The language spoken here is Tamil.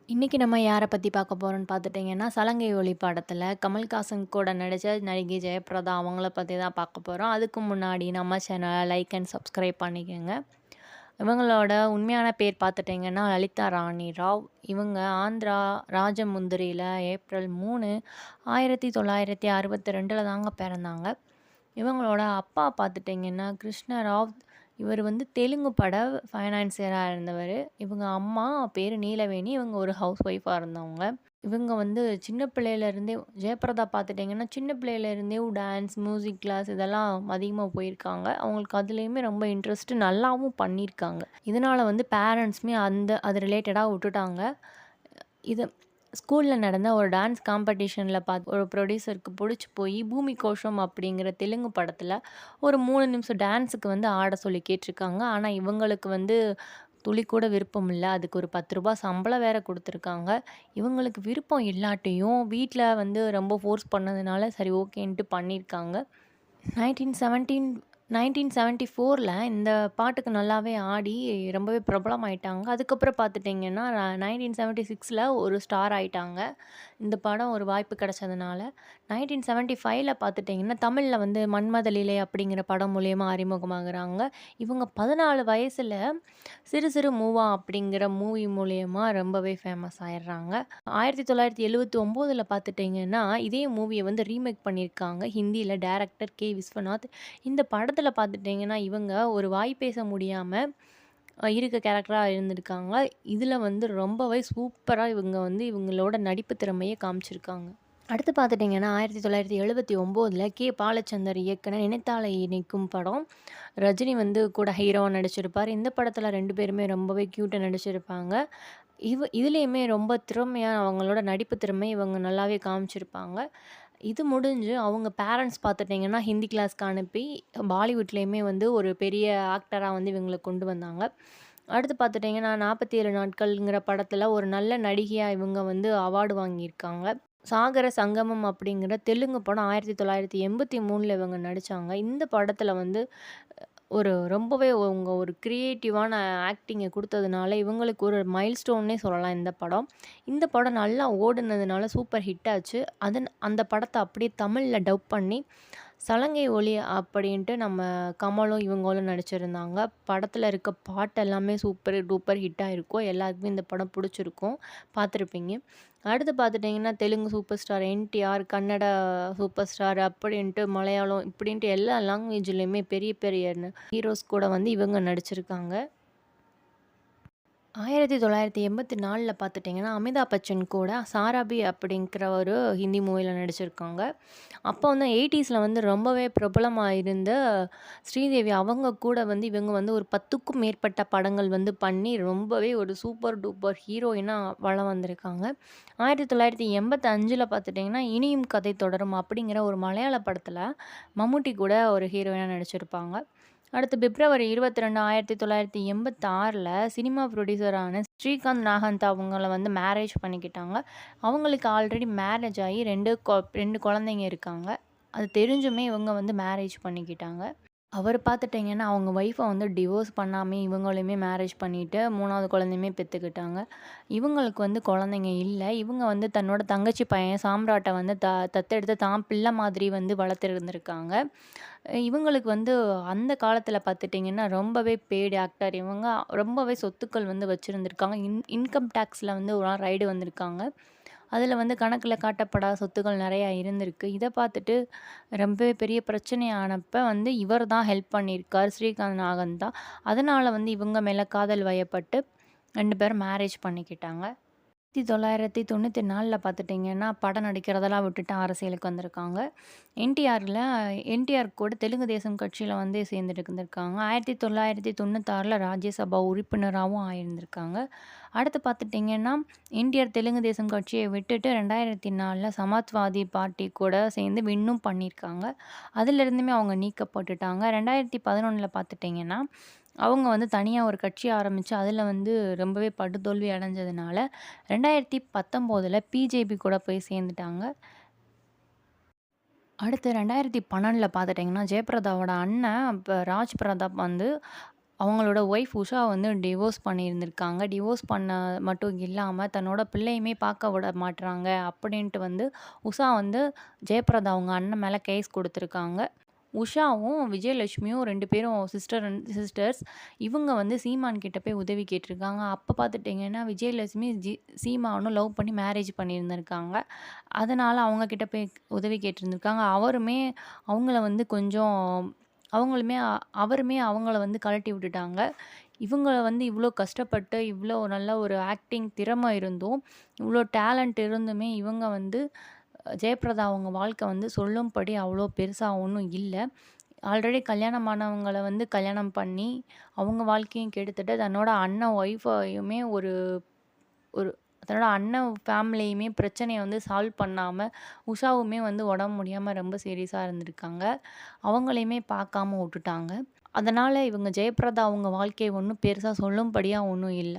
இன்னைக்கு நம்ம யார பத்தி பார்க்க போறோம்ன்னு பார்த்துட்டீங்கன்னா, சலங்கை ஒலி படத்துல கமல்ஹாசன் கூட நடிச்ச நடிகை ஜெயபிரதா அவங்கள பத்தி தான் பார்க்க போறோம். அதுக்கு முன்னாடி நம்ம சேனல லைக் அண்ட் சப்ஸ்கிரைப் பண்ணிக்கங்க. இவங்களோட உண்மையான பேர் பார்த்துட்டீங்கன்னா, லலிதா ராணி ராவ். இவங்க ஆந்திரா ராஜமுந்திரியில ஏப்ரல் 3, 1962ல தாங்க பிறந்தாங்க. இவங்களோட அப்பா பார்த்துட்டிங்கன்னா, கிருஷ்ணராவ். இவர் வந்து தெலுங்கு பட ஃபைனான்சியரா இருந்தவரு. இவங்க அம்மா பேரு நீலவேணி. இவங்க ஒரு ஹவுஸ் ஒய்ஃபா இருந்தவங்க. இவங்க வந்து சின்ன பிள்ளையிலேருந்தே ஜெயபிரதா பார்த்துட்டிங்கன்னா, சின்ன பிள்ளையிலேருந்தே டான்ஸ், மியூசிக் கிளாஸ் இதெல்லாம் அதிகமா போயிருக்காங்க. அவங்களுக்கு அதுலேயுமே ரொம்ப இன்ட்ரெஸ்ட்டு நல்லாவும் பண்ணியிருக்காங்க. இதனால வந்து பேரண்ட்ஸுமே அது ரிலேட்டடா விட்டுட்டாங்க. இது ஸ்கூல்ல நடந்த ஒரு டான்ஸ் காம்படிஷன்ல ஒரு ப்ரொடியூசருக்கு புடிச்சு போயி, பூமி கோஷம் அப்படிங்கிற தெலுங்கு படத்துல ஒரு 3 நிமிஷம் டான்ஸுக்கு வந்து ஆட சொல்லி கேட்டுருக்காங்க. ஆனா, இவங்களுக்கு வந்து துளி கூட விருப்பம் இல்ல. அதுக்கு ஒரு ரூ. 10 சம்பளம் வேற குடுத்துருக்காங்க. இவங்களுக்கு விருப்பம் இல்லாட்டியும், வீட்ல வந்து ரொம்ப ஃபோர்ஸ் பண்ணதுனால, சரி ஓகேன்ட்டு பண்ணியிருக்காங்க. 1917 1974ல இந்த பாட்டுக்கு நல்லாவே ஆடி ரொம்பவே பிரபலமாயிட்டாங்க. அதுக்கப்புறம் பார்த்துட்டிங்கன்னா, 1976ல ஒரு ஸ்டார் ஆயிட்டாங்க. இந்த படம் ஒரு வாய்ப்பு கிடைச்சதுனால. 1975ல பார்த்துட்டிங்கன்னா, தமிழ்ல வந்து மன்மத லீலை அப்படிங்கிற படம் மூலியமா அறிமுகமாகுறாங்க. இவங்க 14 வயசுல சிறு சிறு மூவா அப்படிங்கிற மூவி மூலியமா ரொம்பவே ஃபேமஸ் ஆயிடுறாங்க. 1979ல பார்த்துட்டிங்கன்னா, இதே மூவிய வந்து ரீமேக் பண்ணியிருக்காங்க. ஹிந்தியில டைரக்டர் கே. விஸ்வநாத். இந்த படத்துல பார்த்துட்டிங்கன்னா, இவங்க ஒரு வாய் பேச முடியாம இருக்க கேரக்டரா இருந்திருக்காங்க. இதுல வந்து ரொம்பவே சூப்பரா இவங்க வந்து இவங்களோட நடிப்பு திறமைய காமிச்சிருக்காங்க. அடுத்து பார்த்துட்டிங்கன்னா, 1979ல கே. பாலச்சந்தர் இயக்குன நினைத்தாலே இனிக்கும் படம். ரஜினி வந்து கூட ஹீரோவா நடிச்சிருப்பாரு. இந்த படத்துல 2 பேருமே ரொம்பவே கியூட்டா நடிச்சிருப்பாங்க. இதுலயுமே ரொம்ப திறமையா அவங்களோட நடிப்பு திறமை இவங்க நல்லாவே காமிச்சிருப்பாங்க. இது முடிஞ்சு அவங்க பேரண்ட்ஸ் பார்த்துட்டிங்கன்னா, ஹிந்தி கிளாஸ்க்கு அனுப்பி, பாலிவுட்லயுமே வந்து ஒரு பெரிய ஆக்டரா வந்து இவங்கள கொண்டு வந்தாங்க. அடுத்து பார்த்துட்டிங்கன்னா, 47 நாட்கள்ங்கிற படத்துல ஒரு நல்ல நடிகையா இவங்க வந்து அவார்டு வாங்கியிருக்காங்க. சாகர சங்கமம் அப்படிங்கிற தெலுங்கு படம் 1983ல இவங்க நடிச்சாங்க. இந்த படத்துல வந்து ரொம்பவே அவங்க ஒரு கிரியேட்டிவான ஆக்டிங்க குடுத்ததுனால, இவங்களுக்கு ஒரு மைல்ஸ்டோன்னே சொல்லலாம் இந்த படம். இந்த படம் நல்லா ஓடுனதுனால சூப்பர் ஹிட் ஆச்சு. அந்த படத்த அப்படியே தமிழ்ல டப் பண்ணி, சலங்கை ஒலி அப்படின்ட்டு நம்ம கமலும், இவங்களும் நடிச்சிருந்தாங்க. படத்துல இருக்க பாட்டு எல்லாமே சூப்பர் டூப்பர் ஹிட் ஆயிருக்கும். எல்லாருக்குமே இந்த படம் புடிச்சிருக்கும். பார்த்துருப்பீங்க. அடுத்து பார்த்துட்டிங்கன்னா, Telugu super star NTR, Kannada super star அப்படின்ட்டு மலையாளம் இப்படின்ட்டு எல்லா லாங்குவேஜ்லயுமே பெரிய பெரிய ஹீரோஸ் கூட வந்து இவங்க நடிச்சிருக்காங்க. 1984ல பார்த்துட்டிங்கன்னா, அமிதாப் பச்சன் கூட சாராபி அப்படிங்கிற ஒரு ஹிந்தி மூவில நடிச்சிருக்காங்க. அப்போ வந்து 80ஸ்ல வந்து ரொம்பவே பிரபலமா இருந்த ஸ்ரீதேவி அவங்க கூட வந்து இவங்க வந்து ஒரு 10க்கும் மேற்பட்ட படங்கள் வந்து பண்ணி ரொம்பவே ஒரு சூப்பர் டூப்பர் ஹீரோயினா வலம் வந்திருக்காங்க. 1985ல பார்த்துட்டிங்கன்னா, இனியும் கதை தொடரும் அப்படிங்கிற ஒரு மலையாள படத்துல மம்முட்டி கூட ஒரு ஹீரோயினா நடிச்சிருப்பாங்க. அடுத்து பிப்ரவரி 22, 1986ல சினிமா புரொடியூசரான ஸ்ரீகாந்த் நாகந்த் அவங்கள வந்து மேரேஜ் பண்ணிக்கிட்டாங்க. அவங்களுக்கு ஆல்ரெடி மேரேஜ் ஆகி 2 குழந்தைங்க இருக்காங்க. அது தெரிஞ்சுமே இவங்க வந்து மேரேஜ் பண்ணிக்கிட்டாங்க. அவரு பார்த்துட்டிங்கன்னா, அவங்க ஒய்ஃப வந்து டிவோர்ஸ் பண்ணாமயே இவங்களையுமே மேரேஜ் பண்ணிட்டு 3வது குழந்தையுமே பெத்துக்கிட்டாங்க. இவங்களுக்கு வந்து குழந்தைங்க இல்ல. இவங்க வந்து தன்னோட தங்கச்சி பையன் சாம்ராட்ட வந்து தத்தெடுத்து தான் பிள்ளை மாதிரி வந்து வளர்த்துருந்துருக்காங்க. இவங்களுக்கு வந்து அந்த காலத்தில பார்த்துட்டிங்கன்னா, ரொம்பவே பெய்டு ஆக்டர் இவங்க. ரொம்பவே சொத்துக்கள் வந்து வச்சிருந்திருக்காங்க. இன்கம் டேக்ஸ்ல வந்து ஒரு நாள் ரைடு வந்திருக்காங்க. அதில வந்து கணக்குல காட்டப்படாத சொத்துக்கள் நெறையா இருந்திருக்கு. இத பார்த்துட்டு ரொம்பவே பெரிய பிரச்சனை ஆனப்ப வந்து இவர் தான் ஹெல்ப் பண்ணியிருக்காரு. ஸ்ரீகாந்த் நாகன் தான். அதனால வந்து இவங்க மேல காதல் வயப்பட்டு 2 பேரும் மேரேஜ் பண்ணிக்கிட்டாங்க. 1994ல பார்த்துட்டிங்கன்னா, படம் நடிக்கிறதெல்லாம் விட்டுட்டு அரசியலுக்கு வந்திருக்காங்க. என்டிஆர் கூட தெலுங்கு தேசம் கட்சியில வந்து சேர்ந்துட்டு இருந்திருக்காங்க. 1996ல ராஜ்யசபா உறுப்பினராவும் ஆயிருந்திருக்காங்க. அடுத்து பார்த்துட்டிங்கன்னா, என்டிஆர் தெலுங்கு தேசம் கட்சிய விட்டுட்டு 2004ல சமாஜ்வாதி பார்ட்டி கூட சேர்ந்து வின்னும் பண்ணியிருக்காங்க. அதிலிருந்துமே அவங்க நீக்கப்பட்டுட்டாங்க. 2011ல பார்த்துட்டிங்கன்னா, அவங்க வந்து தனியா ஒரு கட்சி ஆரம்பிச்சு, அதில வந்து ரொம்பவே படுதோல்வி அடைஞ்சதுனால, 2019ல பிஜேபி கூட போய் சேர்ந்துட்டாங்க. அடுத்து 2012ல பார்த்துட்டிங்கன்னா, ஜெயபிரதாவோட அண்ணன் இப்ப ராஜ் பிரதாப் வந்து அவங்களோட ஒய்ஃப் உஷா வந்து டிவோர்ஸ் பண்ணியிருந்திருக்காங்க. டிவோர்ஸ் பண்ண மட்டும் இல்லாம, தன்னோட பிள்ளையுமே பார்க்க விட மாட்றாங்க அப்படின்ட்டு வந்து உஷா வந்து ஜெயபிரதா அவங்க அண்ணன் மேல கேஸ் குடுத்துருக்காங்க. உஷாவும், விஜயலட்சுமியும் 2 பேரும் சிஸ்டர்ஸ். இவங்க வந்து சீமான் கிட்ட போய் உதவி கேட்டிருக்காங்க. அப்ப பார்த்துட்டீங்கன்னா, விஜயலட்சுமி சீமானும் லவ் பண்ணி மேரேஜ் பண்ணியிருந்திருக்காங்க. அதனால அவங்க கிட்ட போய் உதவி கேட்டிருந்திருக்காங்க. அவங்கள வந்து கொஞ்சம் அவங்களுமே அவருமே அவங்கள வந்து கழட்டி விட்டுட்டாங்க. இவங்கள வந்து இவ்ளோ கஷ்டப்பட்டு, இவ்ளோ நல்ல ஒரு ஆக்டிங் திறமை இருந்தும், இவ்ளோ டேலண்ட் இருந்துமே இவங்க வந்து ஜெயபிரதா அவங்க வாழ்க்கை வந்து சொல்லும்படி அவ்வளோ பெருசா ஒண்ணும் இல்ல. ஆல்ரெடி கல்யாணமானவங்கள வந்து கல்யாணம் பண்ணி, அவங்க வாழ்க்கையும் கெடுத்துட்டு, தன்னோட அண்ணன் ஒய்ஃபையுமே ஒரு ஒரு தன்னோட அண்ணன் ஃபேமிலியுமே பிரச்சனைய வந்து சால்வ் பண்ணாம, உஷாவுமே வந்து உடம்பு முடியாம ரொம்ப சீரியஸா இருந்திருக்காங்க. அவங்களையுமே பார்க்காம உட்டுட்டாங்க. அதனால இவங்க ஜெயபிரதா அவங்க வாழ்க்கை ஒண்ணும் பெருசா சொல்லும்படியா ஒண்ணும் இல்ல.